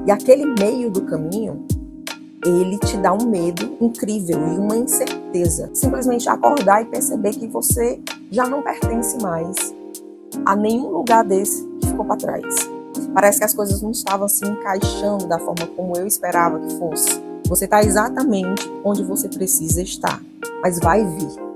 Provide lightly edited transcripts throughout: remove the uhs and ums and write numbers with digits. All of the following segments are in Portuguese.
E aquele meio do caminho, ele te dá um medo incrível e uma incerteza. Simplesmente acordar e perceber que você já não pertence mais a nenhum lugar desse que ficou para trás. Parece que as coisas não estavam se encaixando da forma como eu esperava que fosse. Você está exatamente onde você precisa estar, mas vai vir.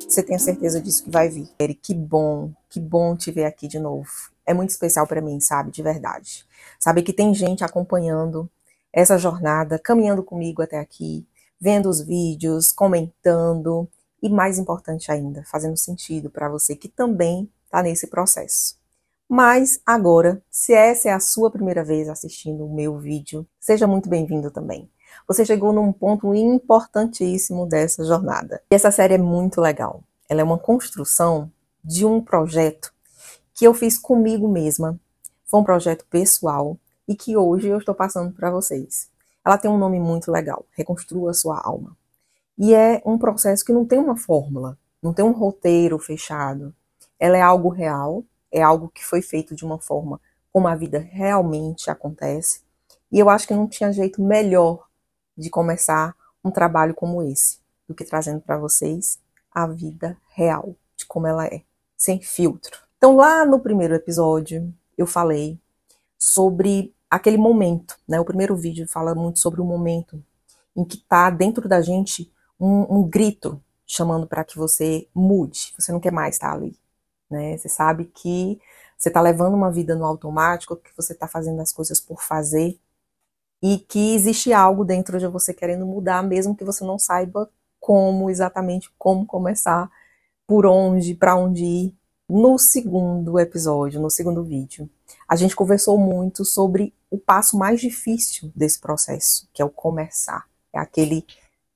Você tem a certeza disso que vai vir. Eric, que bom te ver aqui de novo. É muito especial para mim, sabe, de verdade. Saber que tem gente acompanhando essa jornada, caminhando comigo até aqui, vendo os vídeos, comentando e, mais importante ainda, fazendo sentido para você que também está nesse processo. Mas agora, se essa é a sua primeira vez assistindo o meu vídeo, seja muito bem-vindo também. Você chegou num ponto importantíssimo dessa jornada. E essa série é muito legal. Ela é uma construção de um projeto que eu fiz comigo mesma. Foi um projeto pessoal e que hoje eu estou passando para vocês. Ela tem um nome muito legal, Reconstrua a Sua Alma. E é um processo que não tem uma fórmula, não tem um roteiro fechado. Ela é algo real, é algo que foi feito de uma forma como a vida realmente acontece. E eu acho que não tinha jeito melhor de começar um trabalho como esse, do que trazendo para vocês a vida real, de como ela é, sem filtro. Então lá no primeiro episódio, eu falei sobre aquele momento, né? O primeiro vídeo fala muito sobre o momento em que está dentro da gente um grito chamando para que você mude, você não quer mais estar ali, né? Você sabe que você está levando uma vida no automático, que você está fazendo as coisas por fazer, e que existe algo dentro de você querendo mudar, mesmo que você não saiba exatamente como começar, por onde, para onde ir. No segundo episódio, no segundo vídeo, a gente conversou muito sobre o passo mais difícil desse processo, que é o começar. É aquele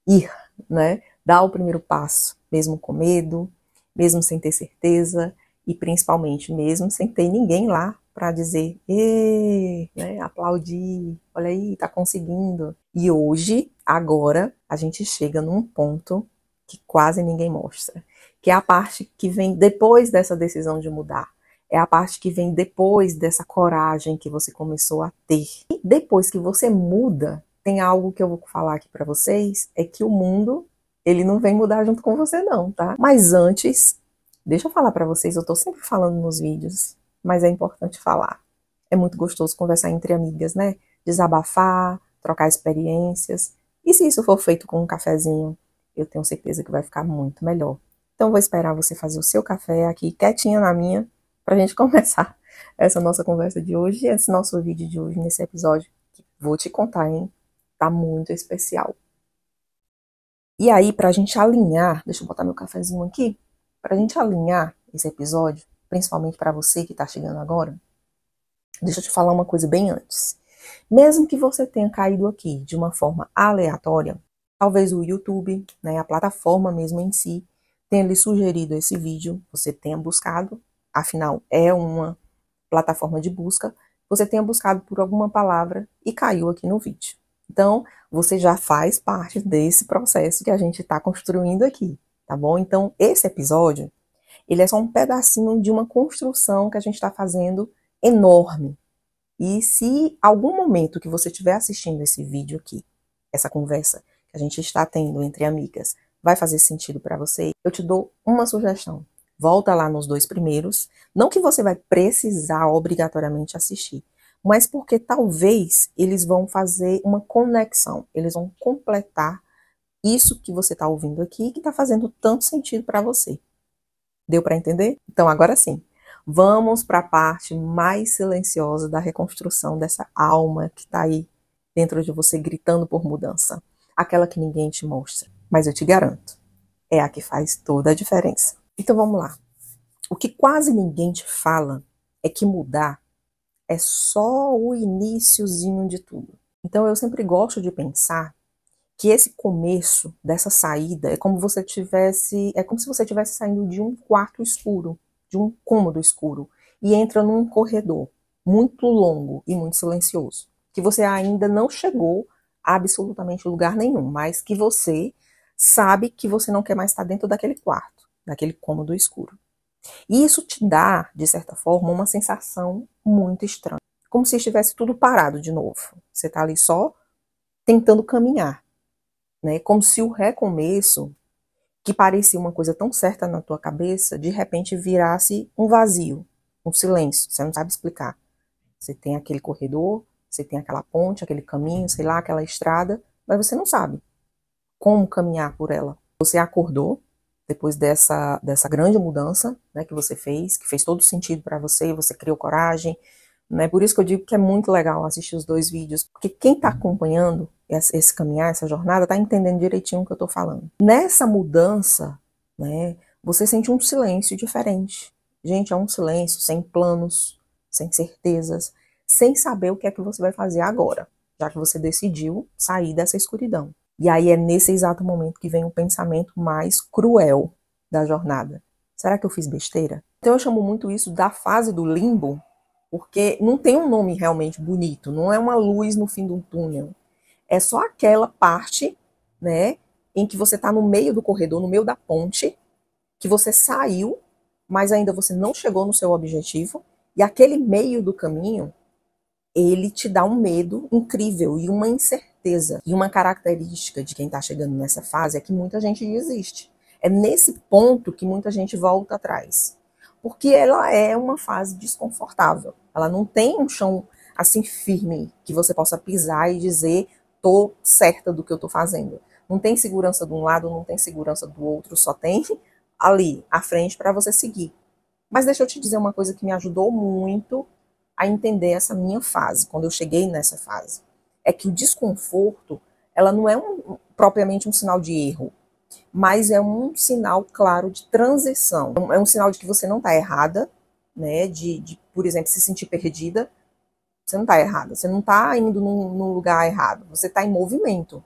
ir, né? Dar o primeiro passo, mesmo com medo, mesmo sem ter certeza, e principalmente mesmo sem ter ninguém lá para dizer, né, aplaudir, olha aí, tá conseguindo. E hoje, agora, a gente chega num ponto que quase ninguém mostra, que é a parte que vem depois dessa decisão de mudar. É a parte que vem depois dessa coragem que você começou a ter. E depois que você muda, tem algo que eu vou falar aqui para vocês, é que o mundo, ele não vem mudar junto com você não, tá? Mas antes, deixa eu falar para vocês, eu tô sempre falando nos vídeos, mas é importante falar. É muito gostoso conversar entre amigas, né? Desabafar, trocar experiências. E se isso for feito com um cafezinho, eu tenho certeza que vai ficar muito melhor. Então vou esperar você fazer o seu café aqui, quietinha na minha, pra gente começar essa nossa conversa de hoje, esse nosso vídeo de hoje, nesse episódio, que vou te contar, hein? Tá muito especial. E aí, pra gente alinhar, deixa eu botar meu cafezinho aqui, pra gente alinhar esse episódio, principalmente para você que tá chegando agora, deixa eu te falar uma coisa bem antes. Mesmo que você tenha caído aqui de uma forma aleatória, talvez o YouTube, né, a plataforma mesmo em si, tenha lhe sugerido esse vídeo, você tenha buscado, afinal é uma plataforma de busca, você tenha buscado por alguma palavra e caiu aqui no vídeo. Então, você já faz parte desse processo que a gente está construindo aqui, tá bom? Então, esse episódio, ele é só um pedacinho de uma construção que a gente está fazendo enorme. E se algum momento que você estiver assistindo esse vídeo aqui, essa conversa que a gente está tendo entre amigas, vai fazer sentido para você, eu te dou uma sugestão. Volta lá nos 2 primeiros, não que você vai precisar obrigatoriamente assistir, mas porque talvez eles vão fazer uma conexão, eles vão completar isso que você está ouvindo aqui, que está fazendo tanto sentido para você. Deu para entender? Então agora sim, vamos para a parte mais silenciosa da reconstrução dessa alma que está aí dentro de você gritando por mudança. Aquela que ninguém te mostra, mas eu te garanto, é a que faz toda a diferença. Então vamos lá. O que quase ninguém te fala é que mudar é só o iniciozinho de tudo. Então eu sempre gosto de pensar que esse começo dessa saída é como se você estivesse saindo de um quarto escuro, de um cômodo escuro, e entra num corredor muito longo e muito silencioso, que você ainda não chegou a absolutamente lugar nenhum, mas que você sabe que você não quer mais estar dentro daquele quarto, daquele cômodo escuro. E isso te dá, de certa forma, uma sensação muito estranha. como se estivesse tudo parado de novo. Você está ali só tentando caminhar, né? Como se o recomeço, que parecia uma coisa tão certa na tua cabeça, de repente virasse um vazio, um silêncio. Você não sabe explicar. Você tem aquele corredor, você tem aquela ponte, aquele caminho, sei lá, aquela estrada, mas você não sabe como caminhar por ela. Você acordou depois dessa grande mudança, né, que você fez, que fez todo sentido para você, você criou coragem, né? Por isso que eu digo que é muito legal assistir os 2 vídeos, porque quem está acompanhando esse caminhar, essa jornada, está entendendo direitinho o que eu estou falando. Nessa mudança, né, você sente um silêncio diferente. Gente, é um silêncio sem planos, sem certezas, sem saber o que é que você vai fazer agora, já que você decidiu sair dessa escuridão. E aí é nesse exato momento que vem o pensamento mais cruel da jornada. Será que eu fiz besteira? Então eu chamo muito isso da fase do limbo, porque não tem um nome realmente bonito, não é uma luz no fim do túnel. É só aquela parte, né, em que você está no meio do corredor, no meio da ponte, que você saiu, mas ainda você não chegou no seu objetivo, e aquele meio do caminho, ele te dá um medo incrível e uma incerteza. E uma característica de quem está chegando nessa fase é que muita gente desiste. É nesse ponto que muita gente volta atrás. Porque ela é uma fase desconfortável. Ela não tem um chão assim firme que você possa pisar e dizer tô certa do que eu tô fazendo. Não tem segurança de um lado, não tem segurança do outro, só tem ali, à frente, para você seguir. Mas deixa eu te dizer uma coisa que me ajudou muito a entender essa minha fase, quando eu cheguei nessa fase. É que o desconforto, ela não é propriamente um sinal de erro, mas é um sinal claro de transição. É um sinal de que você não está errada, né? Por exemplo, se sentir perdida. Você não está errada, você não está indo num lugar errado, você está em movimento,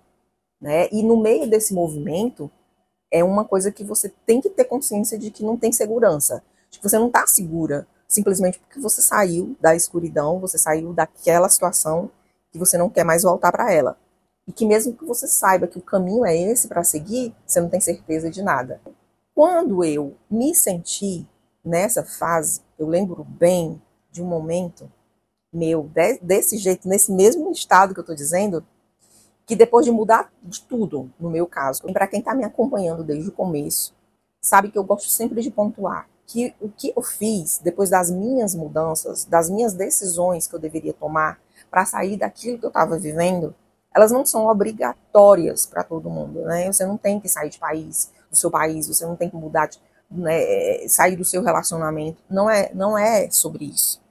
né? E no meio desse movimento é uma coisa que você tem que ter consciência de que não tem segurança, de que você não está segura, simplesmente porque você saiu da escuridão, você saiu daquela situação que você não quer mais voltar para ela. E que mesmo que você saiba que o caminho é esse para seguir, você não tem certeza de nada. Quando eu me senti nessa fase, eu lembro bem de um momento meu, desse jeito, nesse mesmo estado que eu estou dizendo, que depois de mudar de tudo, no meu caso, para quem está me acompanhando desde o começo, sabe que eu gosto sempre de pontuar que o que eu fiz depois das minhas mudanças, das minhas decisões que eu deveria tomar para sair daquilo que eu estava vivendo, elas não são obrigatórias para todo mundo, né? Você não tem que sair de país, do seu país, você não tem que mudar, né, sair do seu relacionamento. Não é sobre isso,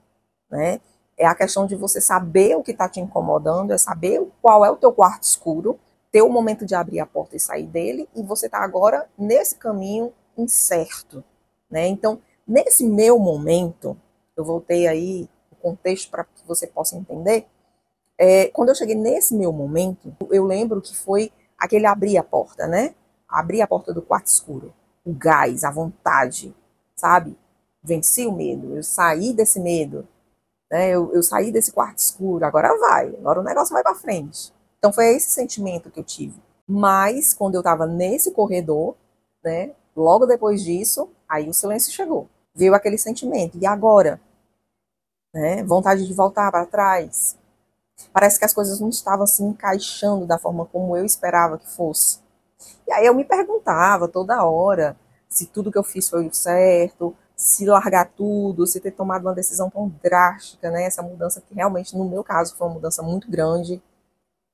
né? É a questão de você saber o que está te incomodando, é saber qual é o teu quarto escuro, ter o momento de abrir a porta e sair dele, e você está agora nesse caminho incerto, né? Então, nesse meu momento, eu voltei aí o contexto para que você possa entender. Quando eu cheguei nesse meu momento, eu lembro que foi aquele abrir a porta, né? Abrir a porta do quarto escuro, o gás, a vontade, sabe? Venci o medo, eu saí desse medo, né? Eu saí desse quarto escuro, agora vai, agora o negócio vai para frente. Então foi esse sentimento que eu tive. Mas quando eu estava nesse corredor, né? Logo depois disso, aí o silêncio chegou. Veio aquele sentimento. E agora? Né? Vontade de voltar para trás. Parece que as coisas não estavam se encaixando da forma como eu esperava que fosse. E aí eu me perguntava toda hora se tudo que eu fiz foi o certo, se largar tudo, se ter tomado uma decisão tão drástica, né? Essa mudança que realmente, no meu caso, foi uma mudança muito grande.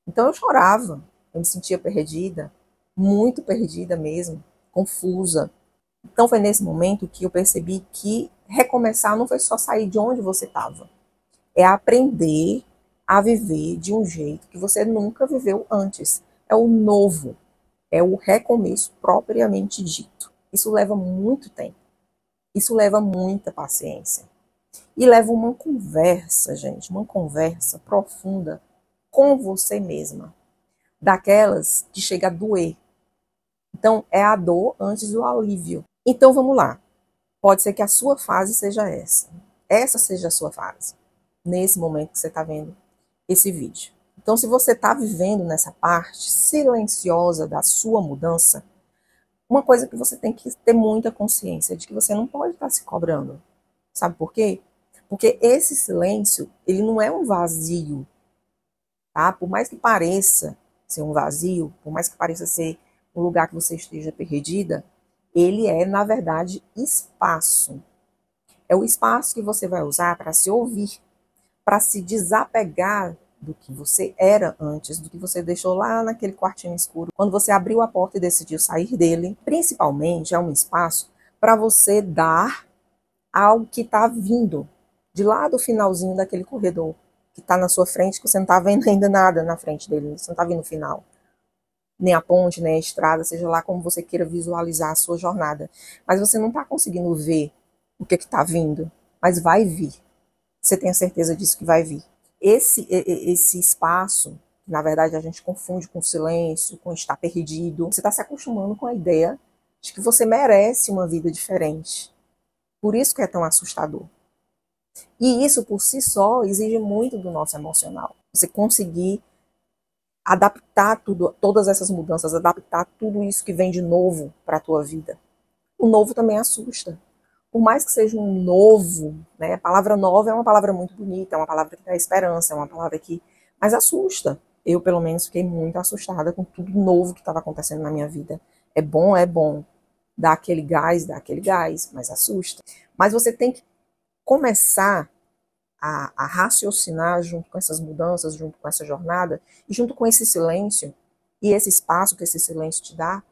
Então eu chorava, eu me sentia perdida, muito perdida mesmo, confusa. Então foi nesse momento que eu percebi que recomeçar não foi só sair de onde você estava. É aprender a viver de um jeito que você nunca viveu antes. É o novo, é o recomeço propriamente dito. Isso leva muito tempo. Isso leva muita paciência. E leva uma conversa, gente, uma conversa profunda com você mesma. Daquelas que chega a doer. Então, é a dor antes do alívio. Então, vamos lá. Pode ser que a sua fase seja essa. Essa seja a sua fase. Nesse momento que você está vendo esse vídeo. Então, se você está vivendo nessa parte silenciosa da sua mudança, uma coisa que você tem que ter muita consciência de que você não pode estar se cobrando. Sabe por quê? Porque esse silêncio, ele não é um vazio, tá? Por mais que pareça ser um vazio, por mais que pareça ser um lugar que você esteja perdida, ele é, na verdade, espaço. É o espaço que você vai usar para se ouvir, para se desapegar do que você era antes, do que você deixou lá naquele quartinho escuro. Quando você abriu a porta e decidiu sair dele, principalmente é um espaço para você dar ao que está vindo de lá do finalzinho daquele corredor que está na sua frente, que você não está vendo ainda nada na frente dele, você não está vendo o final. Nem a ponte, nem a estrada, seja lá como você queira visualizar a sua jornada. Mas você não está conseguindo ver o que está vindo, mas vai vir. Você tem a certeza disso que vai vir. Esse espaço, na verdade a gente confunde com silêncio, com estar perdido. Você está se acostumando com a ideia de que você merece uma vida diferente. Por isso que é tão assustador. E isso por si só exige muito do nosso emocional. Você conseguir adaptar tudo, todas essas mudanças, adaptar tudo isso que vem de novo para a tua vida. O novo também assusta. Por mais que seja um novo, né? A palavra nova é uma palavra muito bonita, é uma palavra que dá esperança, é uma palavra que... Mas assusta. Eu, pelo menos, fiquei muito assustada com tudo novo que estava acontecendo na minha vida. É bom. Dá aquele gás, mas assusta. Mas você tem que começar a raciocinar junto com essas mudanças, junto com essa jornada, e junto com esse silêncio, e esse espaço que esse silêncio te dá,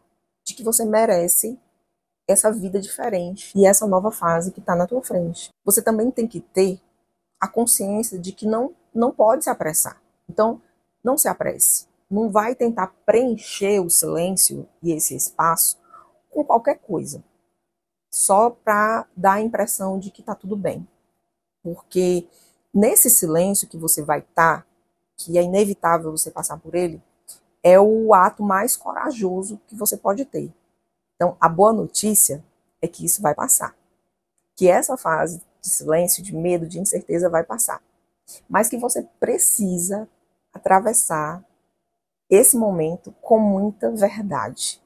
de que você merece essa vida diferente e essa nova fase que está na tua frente. Você também tem que ter a consciência de que não pode se apressar. Então, não se apresse. Não vai tentar preencher o silêncio e esse espaço com qualquer coisa, só para dar a impressão de que está tudo bem. Porque nesse silêncio que você vai estar, que é inevitável você passar por ele, é o ato mais corajoso que você pode ter. Então, a boa notícia é que isso vai passar. Que essa fase de silêncio, de medo, de incerteza vai passar. Mas que você precisa atravessar esse momento com muita verdade.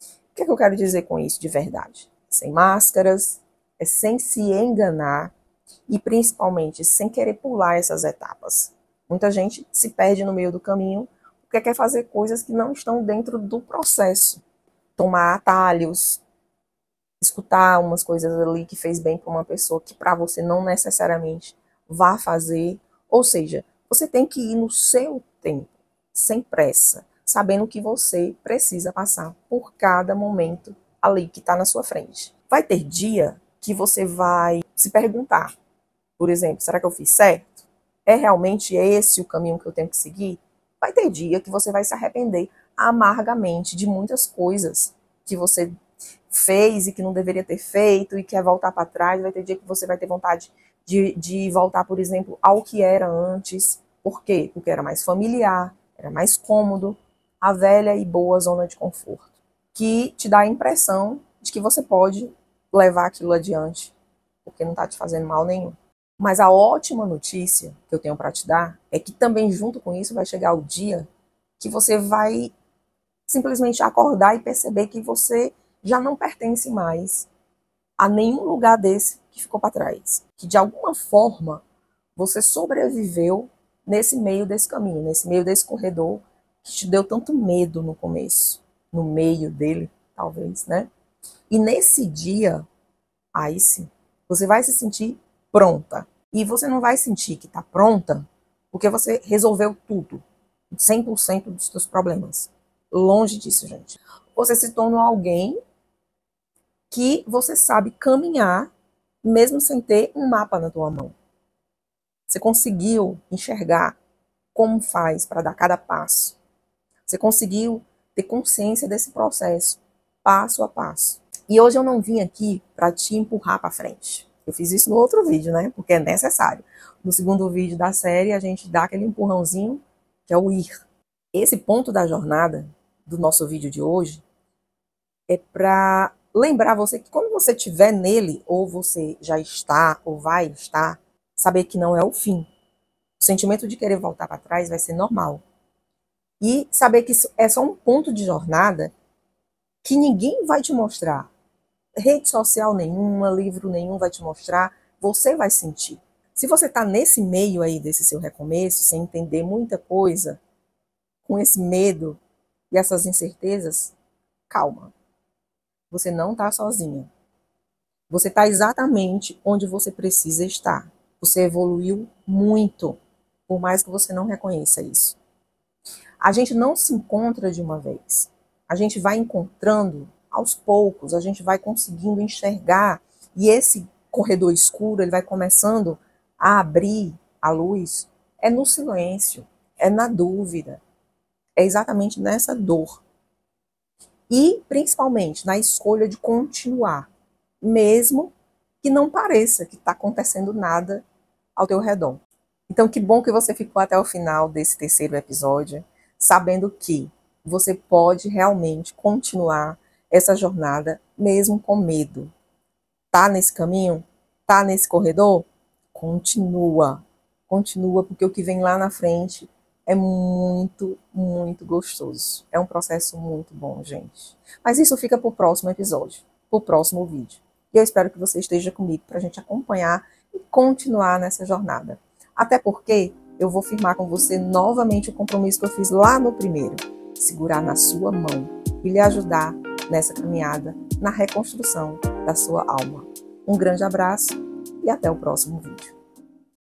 O que é que eu quero dizer com isso de verdade? Sem máscaras, é sem se enganar e principalmente sem querer pular essas etapas. Muita gente se perde no meio do caminho porque quer fazer coisas que não estão dentro do processo. Tomar atalhos, escutar umas coisas ali que fez bem para uma pessoa que para você não necessariamente vá fazer. Ou seja, você tem que ir no seu tempo, sem pressa, sabendo que você precisa passar por cada momento ali que está na sua frente. Vai ter dia que você vai se perguntar, por exemplo, será que eu fiz certo? É realmente esse o caminho que eu tenho que seguir? Vai ter dia que você vai se arrepender amargamente de muitas coisas que você fez e que não deveria ter feito e quer voltar para trás. Vai ter dia que você vai ter vontade de voltar, por exemplo, ao que era antes. Por quê? Porque era mais familiar, era mais cômodo, a velha e boa zona de conforto, que te dá a impressão de que você pode levar aquilo adiante, porque não está te fazendo mal nenhum. Mas a ótima notícia que eu tenho para te dar é que também junto com isso vai chegar o dia que você vai simplesmente acordar e perceber que você já não pertence mais a nenhum lugar desse que ficou para trás. Que de alguma forma você sobreviveu nesse meio desse caminho, nesse meio desse corredor que te deu tanto medo no começo, no meio dele, talvez, né? E nesse dia, aí sim, você vai se sentir pronta. E você não vai sentir que está pronta porque você resolveu tudo, 100% dos seus problemas. Longe disso, gente. Você se tornou alguém que você sabe caminhar mesmo sem ter um mapa na tua mão. Você conseguiu enxergar como faz para dar cada passo. Você conseguiu ter consciência desse processo, passo a passo. E hoje eu não vim aqui para te empurrar para frente. Eu fiz isso no outro vídeo, né? Porque é necessário. No segundo vídeo da série, a gente dá aquele empurrãozinho, que é o ir. Esse ponto da jornada do nosso vídeo de hoje é para lembrar você que quando você estiver nele, ou você já está, ou vai estar, saber que não é o fim. O sentimento de querer voltar para trás vai ser normal. E saber que isso é só um ponto de jornada que ninguém vai te mostrar. Rede social nenhuma, livro nenhum vai te mostrar. Você vai sentir. Se você está nesse meio aí desse seu recomeço, sem entender muita coisa, com esse medo e essas incertezas, calma. Você não está sozinha. Você está exatamente onde você precisa estar. Você evoluiu muito, por mais que você não reconheça isso. A gente não se encontra de uma vez. A gente vai encontrando aos poucos, a gente vai conseguindo enxergar, e esse corredor escuro, ele vai começando a abrir a luz. É no silêncio, é na dúvida, é exatamente nessa dor. E, principalmente, na escolha de continuar, mesmo que não pareça que está acontecendo nada ao teu redor. Então, que bom que você ficou até o final desse terceiro episódio, sabendo que você pode realmente continuar essa jornada, mesmo com medo. Tá nesse caminho? Tá nesse corredor? Continua. Continua, porque o que vem lá na frente é muito, muito gostoso. É um processo muito bom, gente. Mas isso fica para o próximo episódio, para o próximo vídeo. E eu espero que você esteja comigo para a gente acompanhar e continuar nessa jornada. Até porque eu vou firmar com você novamente o compromisso que eu fiz lá no primeiro. Segurar na sua mão e lhe ajudar nessa caminhada, na reconstrução da sua alma. Um grande abraço e até o próximo vídeo.